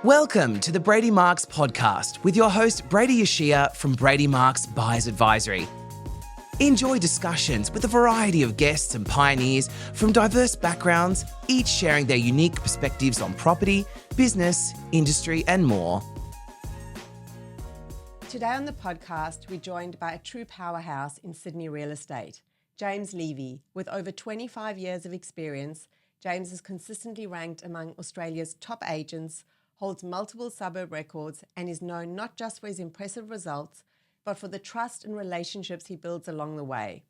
Welcome to the Brady Marcs Podcast with your host Brady Yashia from Brady Marcs Buyers Advisory. Enjoy discussions with a variety of guests and pioneers from diverse backgrounds, each sharing their unique perspectives on property, business, industry and more. Today on the podcast, we're joined by a true powerhouse in Sydney real estate, James Levy. With over 25 years of experience, James is consistently ranked among Australia's top agents, holds multiple suburb records, and is known not just for his impressive results, but for the trust and relationships he builds along the way.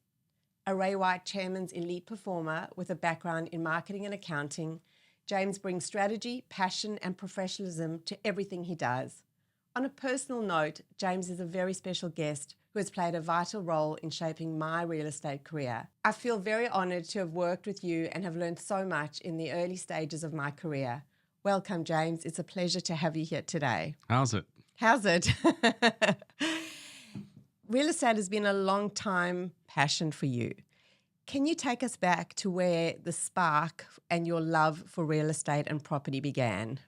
A Ray White Chairman's elite performer with a background in marketing and accounting, James brings strategy, passion, and professionalism to everything he does. On a personal note, James is a very special guest who has played a vital role in shaping my real estate career. I feel very honoured to have worked with you and have learned so much in the early stages of my career. Welcome, James. It's a pleasure to have you here today. How's it? Real estate has been a long time passion for you. Can you take us back to where the spark and your love for real estate and property began?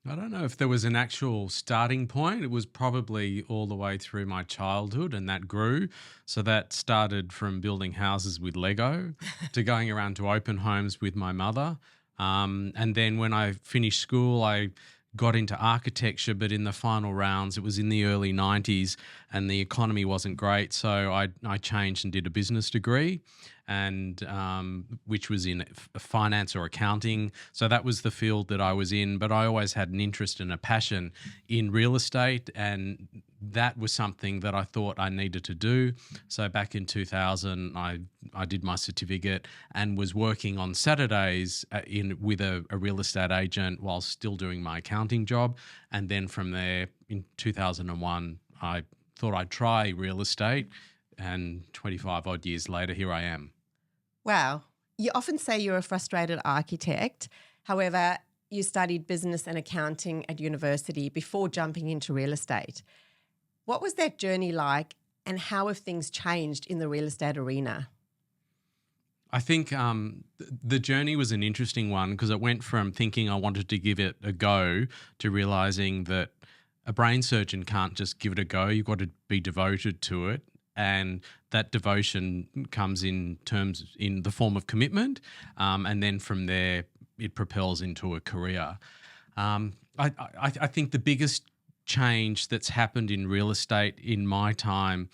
I don't know if there was an actual starting point. It was probably all the way through my childhood, and that grew. So that started from building houses with Lego to going around to open homes with my mother. And then when I finished school, I got into architecture, but in the final rounds, it was in the early 90s and the economy wasn't great. So I changed and did a business degree, and which was in finance or accounting. So that was the field that I was in, but I always had an interest and a passion in real estate, and that was something that I thought I needed to do. So back in 2000, I did my certificate and was working on Saturdays with a real estate agent while still doing my accounting job. And then from there, in 2001, I thought I'd try real estate, and 25 odd years later, here I am. Wow. You often say you're a frustrated architect. However, you studied business and accounting at university before jumping into real estate. What was that journey like, and how have things changed in the real estate arena? I think the journey was an interesting one because it went from thinking I wanted to give it a go to realising that a brain surgeon can't just give it a go. You've got to be devoted to it. And that devotion comes in the form of commitment. And then from there, it propels into a career. I think the biggest change that's happened in real estate in my time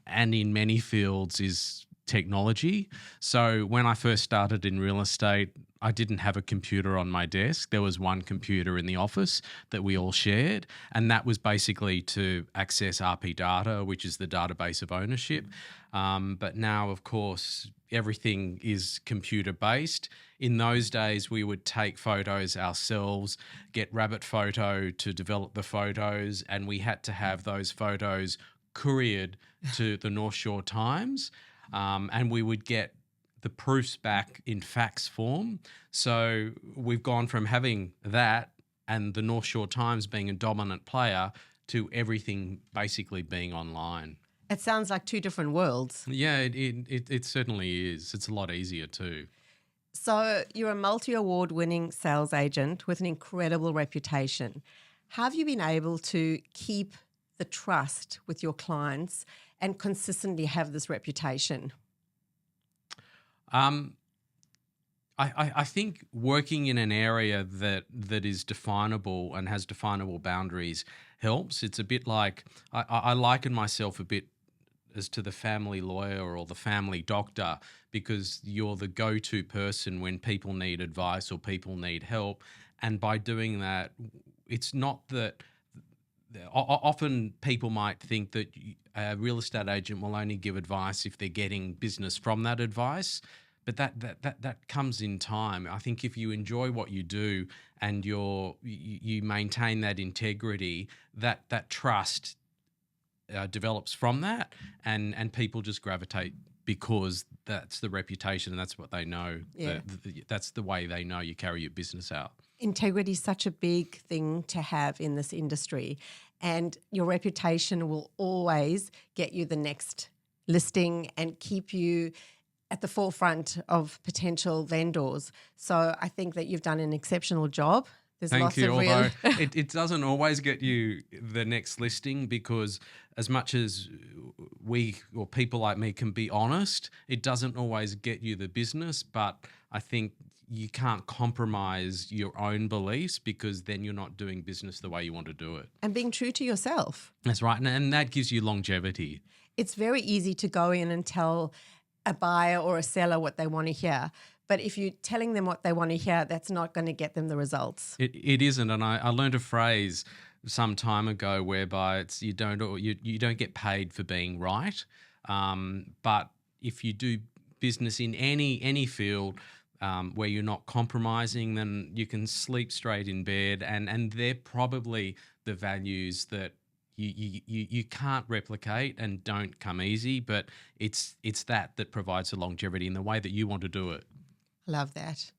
and in many fields is technology. So when I first started in real estate, I didn't have a computer on my desk. There was one computer in the office that we all shared, and that was basically to access RP data, which is the database of ownership. But now, of course, everything is computer-based. In those days, we would take photos ourselves, get Rabbit Photo to develop the photos, and we had to have those photos couriered to the North Shore Times, and we would get the proofs back in fax form. So we've gone from having that and the North Shore Times being a dominant player to everything basically being online. It sounds like two different worlds. Yeah, it certainly is. It's a lot easier too. So you're a multi-award winning sales agent with an incredible reputation. How have you been able to keep the trust with your clients and consistently have this reputation? I think working in an area that is definable and has definable boundaries helps. It's a bit like I liken myself a bit as to the family lawyer or the family doctor, because you're the go-to person when people need advice or people need help. And by doing that, it's not that often people might think that a real estate agent will only give advice if they're getting business from that advice. But that comes in time. I think if you enjoy what you do and you maintain that integrity, that trust develops from that, and people just gravitate because that's the reputation and that's what they know. Yeah. That's the way they know you carry your business out. Integrity is such a big thing to have in this industry, and your reputation will always get you the next listing and keep you at the forefront of potential vendors. So I think that you've done an exceptional job There's Thank lots you. of Although it doesn't always get you the next listing, because as much as we or people like me can be honest, it doesn't always get you the business. But I think you can't compromise your own beliefs, because then you're not doing business the way you want to do it. And being true to yourself. That's right. And that gives you longevity. It's very easy to go in and tell a buyer or a seller what they want to hear. But if you're telling them what they want to hear, that's not going to get them the results. It isn't. And I learned a phrase some time ago whereby it's you don't get paid for being right. But if you do business in any field where you're not compromising, then you can sleep straight in bed. And they're probably the values that you can't replicate and don't come easy, but it's that provides the longevity in the way that you want to do it. Love that.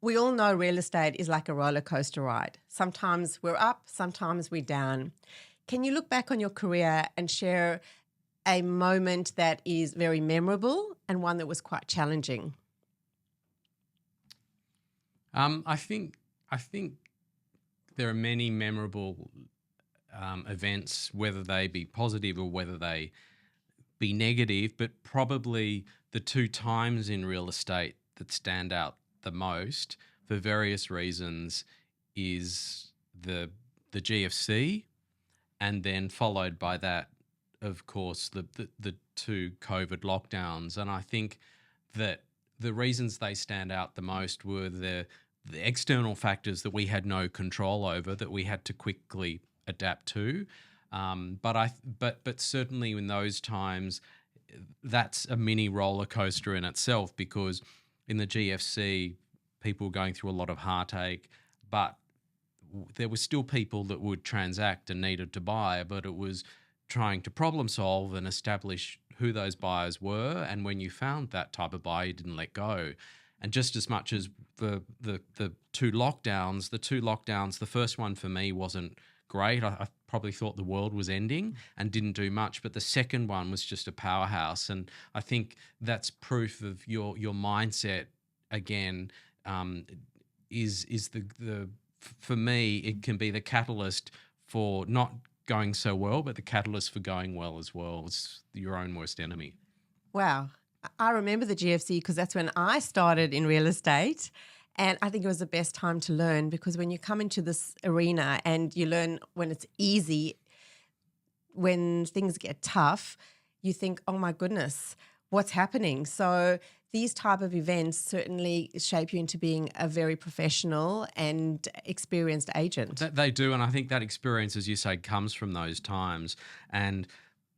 We all know real estate is like a roller coaster ride. Sometimes we're up, sometimes we're down. Can you look back on your career and share a moment that is very memorable and one that was quite challenging? I think there are many memorable events, whether they be positive or whether they be negative, but probably the two times in real estate that stand out the most for various reasons is the GFC, and then followed by that, of course, the two COVID lockdowns. And I think that the reasons they stand out the most were the external factors that we had no control over, that we had to quickly adapt to. But certainly in those times, that's a mini roller coaster in itself, because in the GFC, people were going through a lot of heartache, but there were still people that would transact and needed to buy, but it was trying to problem solve and establish who those buyers were. And when you found that type of buyer, you didn't let go. And just as much as the two lockdowns, the first one for me wasn't great. I probably thought the world was ending and didn't do much. But the second one was just a powerhouse. And I think that's proof of your mindset again, is the for me, it can be the catalyst for not going so well, but the catalyst for going well as well. It's your own worst enemy. Wow. I remember the GFC because that's when I started in real estate. And I think it was the best time to learn, because when you come into this arena and you learn when it's easy, when things get tough, you think, oh my goodness, what's happening? So these type of events certainly shape you into being a very professional and experienced agent. They do. And I think that experience, as you say, comes from those times. And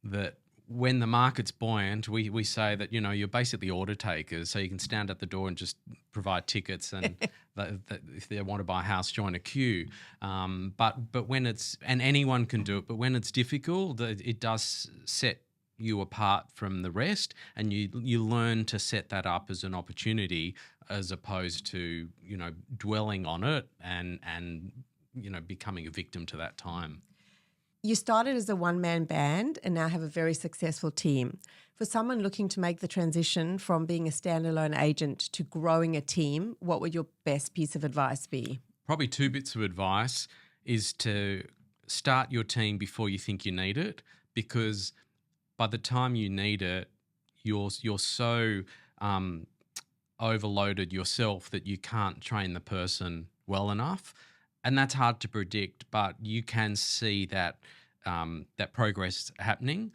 that when the market's buoyant, we say that, you're basically order takers. So you can stand at the door and just provide tickets, and if they want to buy a house, join a queue. But when it's, and anyone can do it, but when it's difficult, it does set you apart from the rest, and you learn to set that up as an opportunity, as opposed to, dwelling on it and becoming a victim to that time. You started as a one-man band and now have a very successful team. For someone looking to make the transition from being a standalone agent to growing a team, what would your best piece of advice be? Probably two bits of advice is to start your team before you think you need it, because by the time you need it, you're so overloaded yourself that you can't train the person well enough. And that's hard to predict, but you can see that progress happening.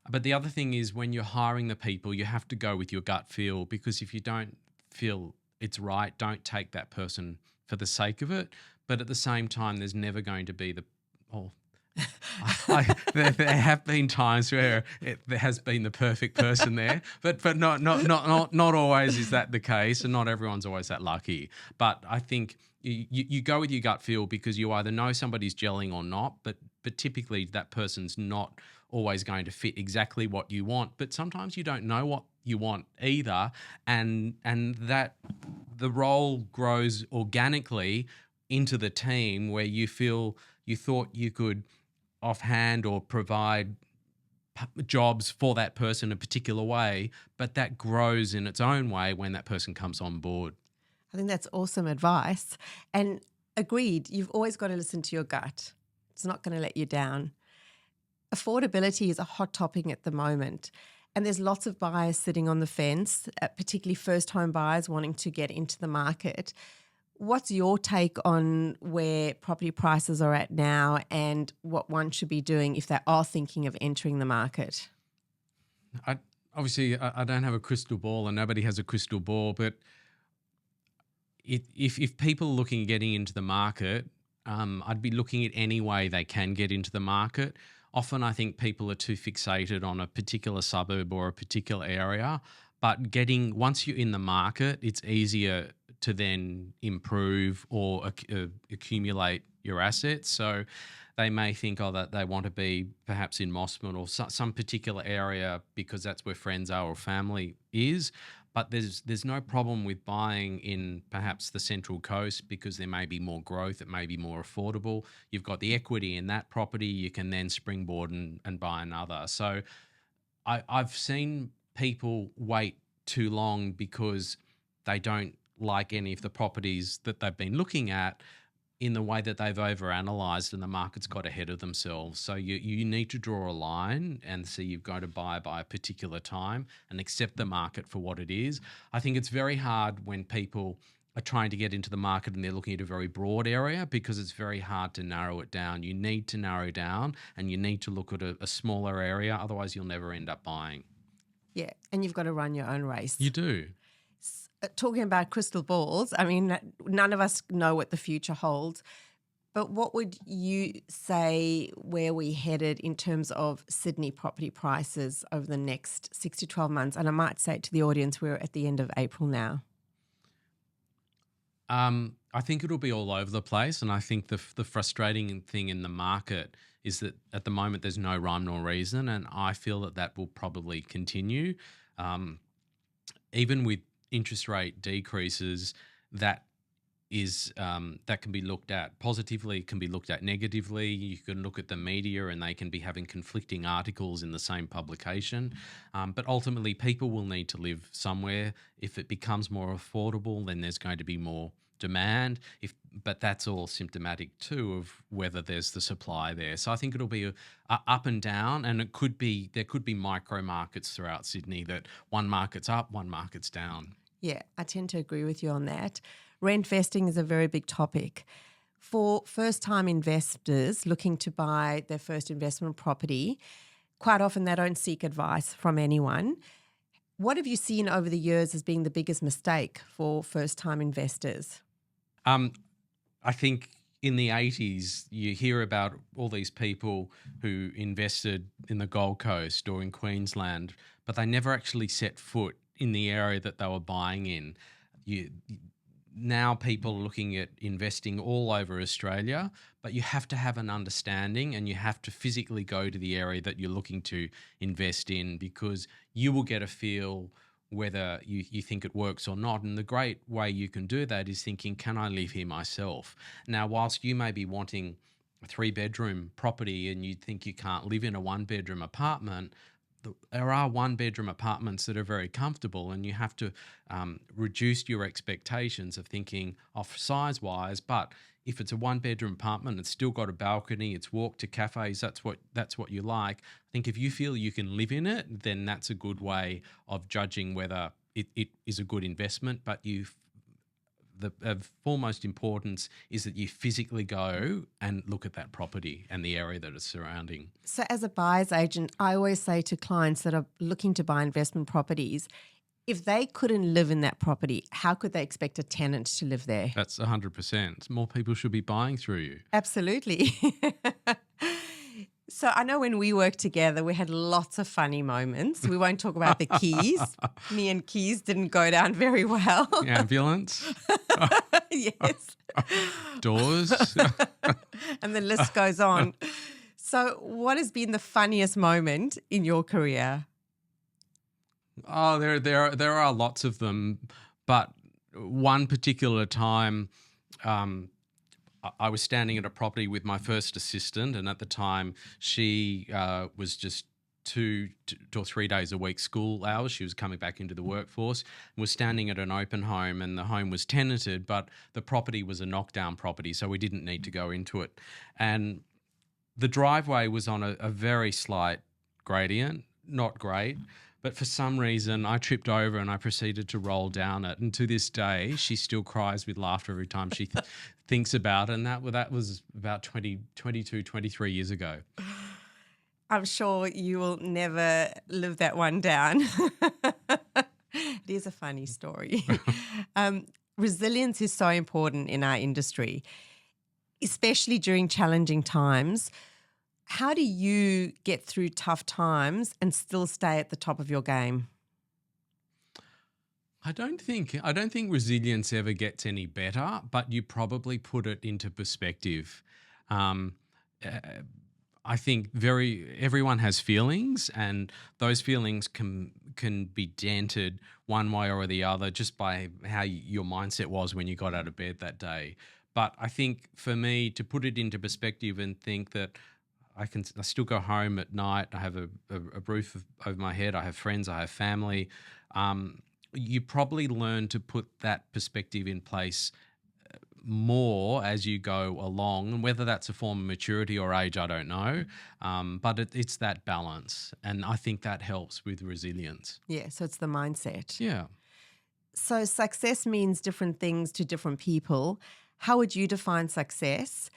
But the other thing is, when you're hiring the people, you have to go with your gut feel, because if you don't feel it's right, don't take that person for the sake of it. But at the same time, there's never going to be there have been times where there has been the perfect person there, but not always is that the case, and not everyone's always that lucky. But I think you go with your gut feel, because you either know somebody's gelling or not, but typically that person's not always going to fit exactly what you want. But sometimes you don't know what you want either, and that the role grows organically into the team, where you feel you thought you could offhand or provide jobs for that person a particular way, but that grows in its own way when that person comes on board. I think that's awesome advice. And Agreed. You've always got to listen to your gut. It's not going to let you down. Affordability is a hot topic at the moment, and there's lots of buyers sitting on the fence, particularly first-home buyers wanting to get into the market. What's your take on where property prices are at now and what one should be doing if they are thinking of entering the market? Obviously, I don't have a crystal ball, and nobody has a crystal ball, but if people are looking at getting into the market, I'd be looking at any way they can get into the market. Often I think people are too fixated on a particular suburb or a particular area, but once you're in the market, it's easier to then improve or accumulate your assets. So they may think, that they want to be perhaps in Mossman or some particular area because that's where friends are or family is. But there's no problem with buying in perhaps the Central Coast because there may be more growth, it may be more affordable. You've got the equity in that property, you can then springboard and buy another. So I've seen people wait too long because they don't like any of the properties that they've been looking at in the way that they've overanalyzed and the market's got ahead of themselves. So you need to draw a line and see you've got to buy by a particular time and accept the market for what it is. I think it's very hard when people are trying to get into the market and they're looking at a very broad area because it's very hard to narrow it down. You need to narrow down and you need to look at a smaller area, otherwise you'll never end up buying. Yeah, and you've got to run your own race. You do. Talking about crystal balls, I mean, none of us know what the future holds, but what would you say where we headed in terms of Sydney property prices over the next 6 to 12 months? And I might say to the audience, we're at the end of April now. I think it'll be all over the place, and I think the frustrating thing in the market is that at the moment there's no rhyme nor reason, and I feel that will probably continue. Even with interest rate decreases, that can be looked at positively, can be looked at negatively. You can look at the media and they can be having conflicting articles in the same publication. But ultimately, people will need to live somewhere. If it becomes more affordable, then there's going to be more demand. But that's all symptomatic too of whether there's the supply there. So I think it'll be up and down, and there could be micro markets throughout Sydney that one market's up, one market's down. Yeah, I tend to agree with you on that. Rent vesting is a very big topic. For first-time investors looking to buy their first investment property, quite often they don't seek advice from anyone. What have you seen over the years as being the biggest mistake for first-time investors? I think in the 80s, you hear about all these people who invested in the Gold Coast or in Queensland, but they never actually set foot in the area that they were buying in. Now people are looking at investing all over Australia, but you have to have an understanding and you have to physically go to the area that you're looking to invest in, because you will get a feel whether you think it works or not. And the great way you can do that is thinking, can I live here myself? Now, whilst you may be wanting a 3-bedroom property and you think you can't live in a 1-bedroom apartment, there are 1-bedroom apartments that are very comfortable, and you have to reduce your expectations of thinking of size-wise. But if it's a 1-bedroom apartment, it's still got a balcony, it's walk to cafes, that's what you like. I think if you feel you can live in it, then that's a good way of judging whether it is a good investment. But of foremost importance is that you physically go and look at that property and the area that it's surrounding. So as a buyer's agent, I always say to clients that are looking to buy investment properties, if they couldn't live in that property, how could they expect a tenant to live there? That's 100%. More people should be buying through you. Absolutely. So I know when we worked together, we had lots of funny moments. We won't talk about the keys. Me and keys didn't go down very well. The ambulance. Yes. Doors. And the list goes on. So what has been the funniest moment in your career? Oh, there are lots of them, but one particular time I was standing at a property with my first assistant, and at the time she was just 2 or 3 days a week school hours. She was coming back into the workforce and was standing at an open home, and the home was tenanted, but the property was a knockdown property, so we didn't need to go into it. And the driveway was on a very slight gradient, not great. But for some reason, I tripped over and I proceeded to roll down it. And to this day, she still cries with laughter every time she thinks about it. And that was about 22, 23 years ago. I'm sure you will never live that one down. It is a funny story. Resilience is so important in our industry, especially during challenging times. How do you get through tough times and still stay at the top of your game? I don't think resilience ever gets any better, but you probably put it into perspective. I think everyone has feelings, and those feelings can be dented one way or the other just by how your mindset was when you got out of bed that day. But I think for me to put it into perspective and think that I still go home at night. I have a roof over my head. I have friends. I have family. You probably learn to put that perspective in place more as you go along. And whether that's a form of maturity or age, I don't know. But it's that balance. And I think that helps with resilience. Yeah, so it's the mindset. Yeah. So success means different things to different people. How would you define success?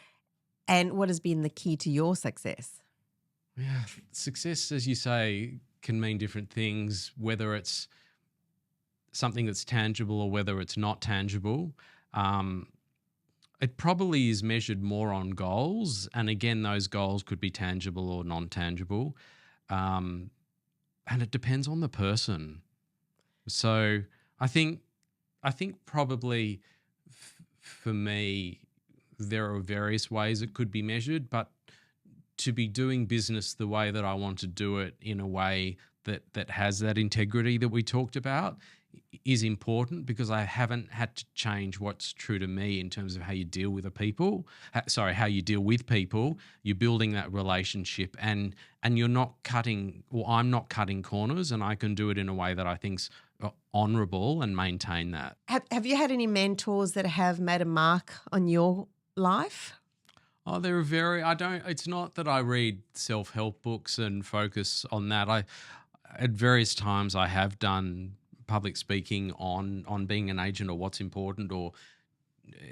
And what has been the key to your success? Yeah, success, as you say, can mean different things, whether it's something that's tangible or whether it's not tangible. It probably is measured more on goals. And again, those goals could be tangible or non-tangible. And it depends on the person. So I think probably for me, there are various ways it could be measured, but to be doing business the way that I want to do it in a way that has that integrity that we talked about is important, because I haven't had to change what's true to me in terms of how you deal with how you deal with people. You're building that relationship, and you're not cutting, or I'm not cutting corners, and I can do it in a way that I think's honourable and maintain that. Have you had any mentors that have made a mark on your life? Oh, it's not that I read self-help books and focus on that. At various times I have done public speaking on being an agent or what's important, or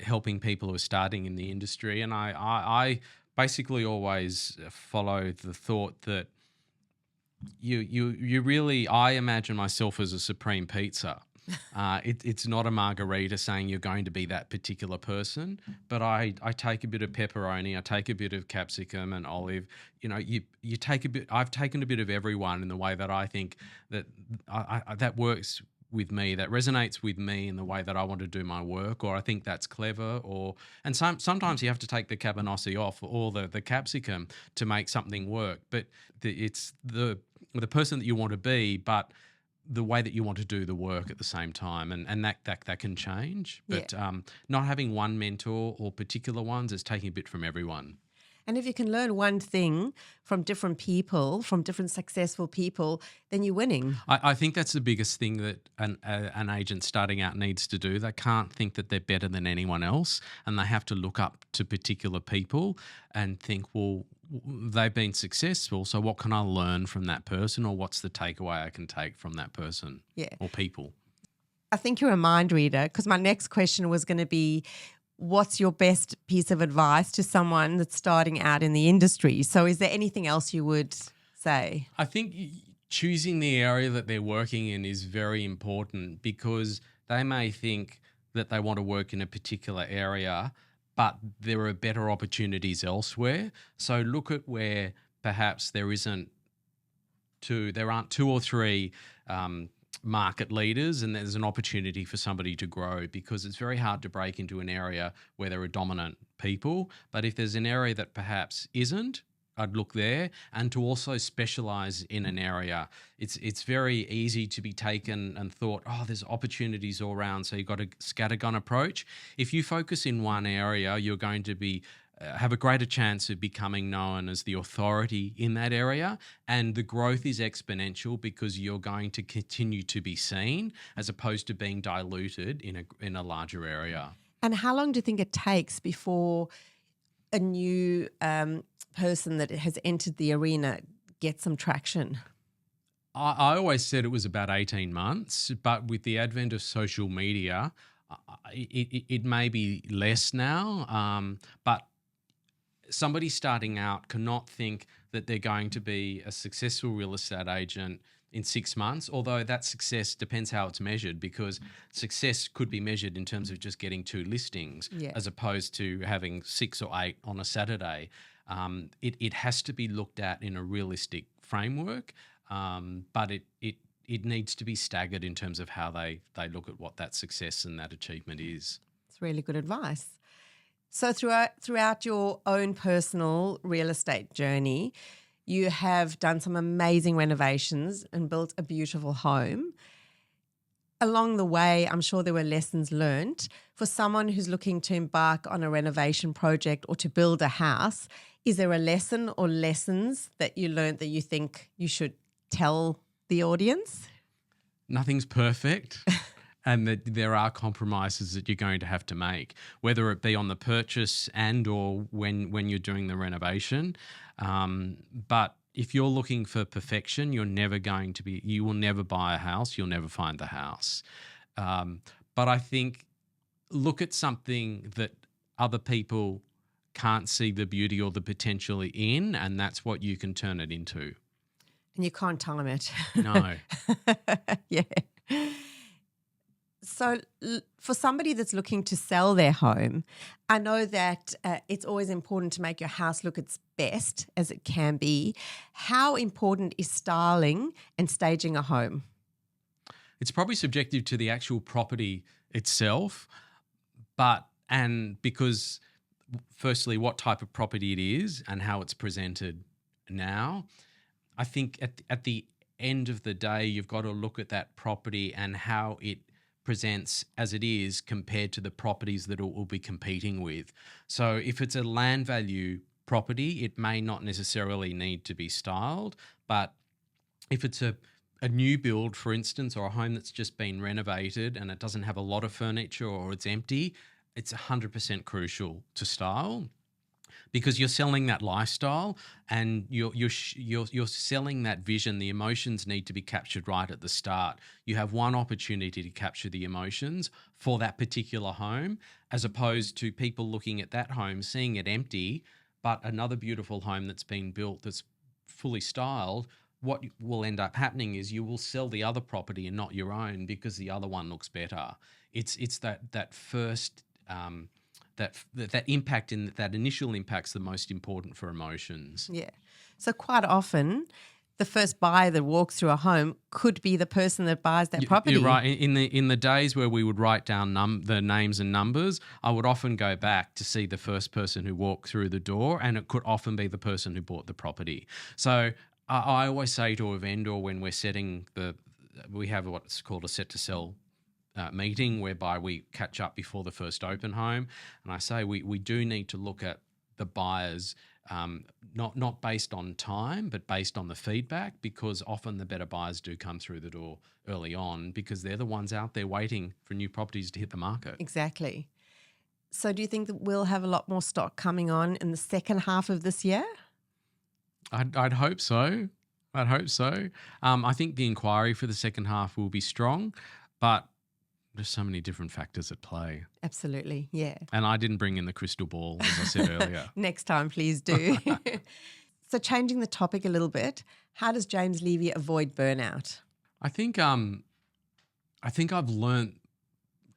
helping people who are starting in the industry. And I basically always follow the thought that you really, I imagine myself as a supreme pizza. It's not a margarita saying you're going to be that particular person, but I take a bit of pepperoni, I take a bit of capsicum and olive. You take a bit. I've taken a bit of everyone in the way that I think that that works with me, that resonates with me in the way that I want to do my work, or I think that's clever. And sometimes you have to take the cabanossi off or the capsicum to make something work. But it's the person that you want to be, but the way that you want to do the work at the same time, and that can change. But not having one mentor or particular ones is taking a bit from everyone. And if you can learn one thing from different people, from different successful people, then you're winning. I think that's the biggest thing that an agent starting out needs to do. They can't think that they're better than anyone else, and they have to look up to particular people and think, well, they've been successful, so what can I learn from that person, or what's the takeaway I can take from that person or people? I think you're a mind reader, because my next question was going to be, what's your best piece of advice to someone that's starting out in the industry? So is there anything else you would say? I think choosing the area that they're working in is very important, because they may think that they want to work in a particular area, but there are better opportunities elsewhere. So look at where perhaps there aren't two or three market leaders, and there's an opportunity for somebody to grow, because it's very hard to break into an area where there are dominant people. But if there's an area that perhaps isn't, I'd look there, and to also specialize in an area. It's very easy to be taken and thought, oh, there's opportunities all around, so you've got a scattergun approach. If you focus in one area, you're going to be have a greater chance of becoming known as the authority in that area, and the growth is exponential because you're going to continue to be seen as opposed to being diluted in a larger area. And how long do you think it takes before a new person that has entered the arena gets some traction? I always said it was about 18 months, but with the advent of social media, it may be less now, but somebody starting out cannot think that they're going to be a successful real estate agent in 6 months, although that success depends how it's measured, because success could be measured in terms of just getting 2 listings as opposed to having 6 or 8 on a Saturday. It has to be looked at in a realistic framework, but it needs to be staggered in terms of how they look at what that success and that achievement is. It's really good advice. So throughout your own personal real estate journey, you have done some amazing renovations and built a beautiful home. Along the way, I'm sure there were lessons learned. For someone who's looking to embark on a renovation project or to build a house, is there a lesson or lessons that you learned that you think you should tell the audience? Nothing's perfect. And that there are compromises that you're going to have to make, whether it be on the purchase and or when you're doing the renovation. But if you're looking for perfection, you will never buy a house, you'll never find the house. But I think look at something that other people can't see the beauty or the potential in, and that's what you can turn it into. And you can't time it. No. Yeah. So for somebody that's looking to sell their home, I know that it's always important to make your house look its best as it can be. How important is styling and staging a home? It's probably subjective to the actual property itself, because firstly, what type of property it is and how it's presented now. I think at the end of the day, you've got to look at that property and how it presents as it is compared to the properties that it will be competing with. So if it's a land value property, it may not necessarily need to be styled, but if it's a new build, for instance, or a home that's just been renovated and it doesn't have a lot of furniture or it's empty, it's 100% crucial to style, because you're selling that lifestyle and you're selling that vision. The emotions need to be captured right at the start. You have one opportunity to capture the emotions for that particular home, as opposed to people looking at that home, seeing it empty, but another beautiful home that's been built that's fully styled. What will end up happening is you will sell the other property and not your own because the other one looks better. It's that first that impact, in that initial impact's the most important for emotions. Yeah. So quite often, the first buyer that walks through a home could be the person that buys that property. You're right. In the days where we would write down the names and numbers, I would often go back to see the first person who walked through the door, and it could often be the person who bought the property. So I always say to a vendor when we're setting we have what's called a set to sell meeting, whereby we catch up before the first open home, and I say we do need to look at the buyers, not based on time, but based on the feedback, because often the better buyers do come through the door early on because they're the ones out there waiting for new properties to hit the market. Exactly. So do you think that we'll have a lot more stock coming on in the second half of this year? I'd hope so. I think the inquiry for the second half will be strong, but there's so many different factors at play. Absolutely, yeah. And I didn't bring in the crystal ball, as I said earlier. Next time, please do. So changing the topic a little bit, how does James Levy avoid burnout? I think I've learnt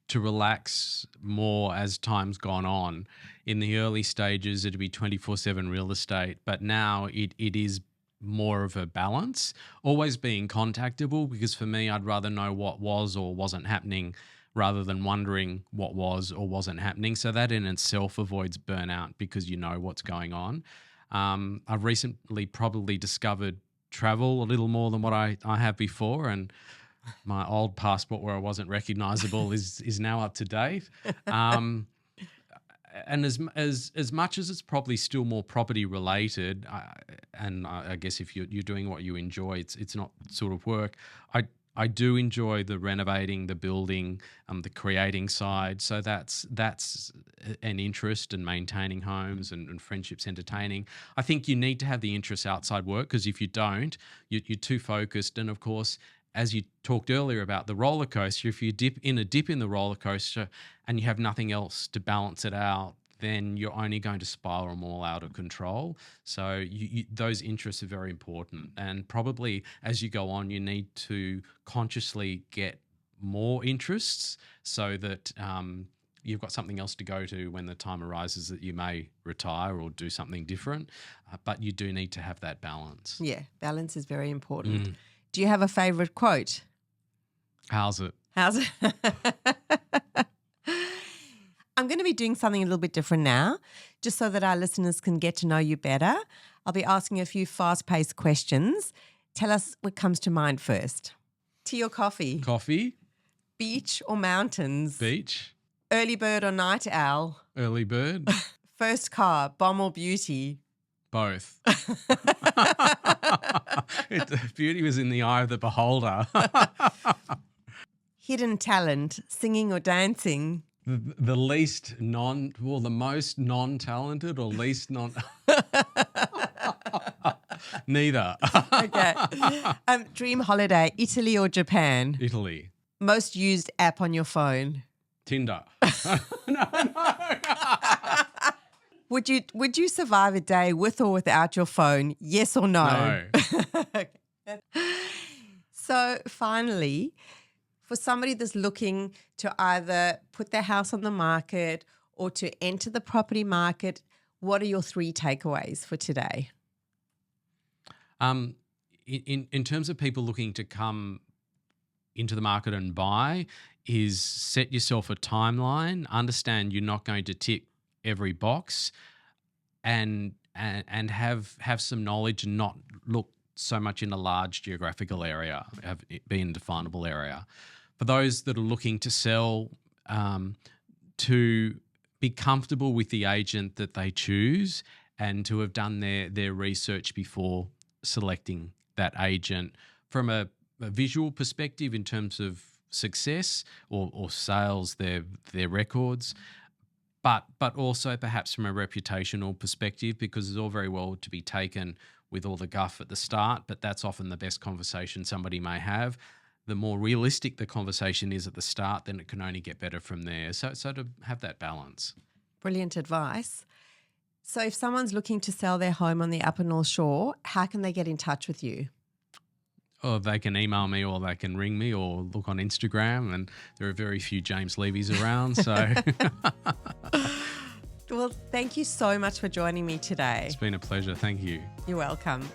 to relax more as time's gone on. In the early stages, it'd be 24/7 real estate, but now it is more of a balance, always being contactable, because for me, I'd rather know what was or wasn't happening rather than wondering what was or wasn't happening. So that in itself avoids burnout because you know what's going on. I've recently probably discovered travel a little more than what I have before, and my old passport where I wasn't recognisable is now up to date. and as much as it's probably still more property related, and I guess if you're doing what you enjoy, it's not sort of work. I do enjoy the renovating, the building, the creating side. So that's an interest in maintaining homes and friendships, entertaining. I think you need to have the interests outside work, because if you don't, you're too focused. And of course, as you talked earlier about the roller coaster, if you dip in the roller coaster and you have nothing else to balance it out, then you're only going to spiral more out of control. So those interests are very important. And probably as you go on, you need to consciously get more interests so that you've got something else to go to when the time arises that you may retire or do something different. But you do need to have that balance. Yeah, balance is very important. Do you have a favourite quote? How's it? I'm going to be doing something a little bit different now, just so that our listeners can get to know you better. I'll be asking a few fast-paced questions. Tell us what comes to mind first. Tea or coffee? Coffee. Beach or mountains? Beach. Early bird or night owl? Early bird. First car, bomb or beauty? Both. Beauty was in the eye of the beholder. Hidden talent, singing or dancing? The most non-talented or least non... Neither. Okay. Dream holiday, Italy or Japan? Italy. Most used app on your phone? Tinder. No. Would you survive a day with or without your phone? Yes or no? No. So finally, for somebody that's looking to either put their house on the market or to enter the property market, what are your 3 takeaways for today? In terms of people looking to come into the market and buy, is set yourself a timeline, understand you're not going to tick every box, and have some knowledge and not look so much in a large geographical area, have it be in a definable area. For those that are looking to sell, to be comfortable with the agent that they choose and to have done their research before selecting that agent from a visual perspective in terms of success or sales, their records, but also perhaps from a reputational perspective, because it's all very well to be taken with all the guff at the start, but that's often the best conversation somebody may have. The more realistic the conversation is at the start, then it can only get better from there. So to have that balance. Brilliant advice. So if someone's looking to sell their home on the Upper North Shore, how can they get in touch with you? Or they can email me, or they can ring me, or look on Instagram, and there are very few James Levys around. So, Well, thank you so much for joining me today. It's been a pleasure. Thank you. You're welcome.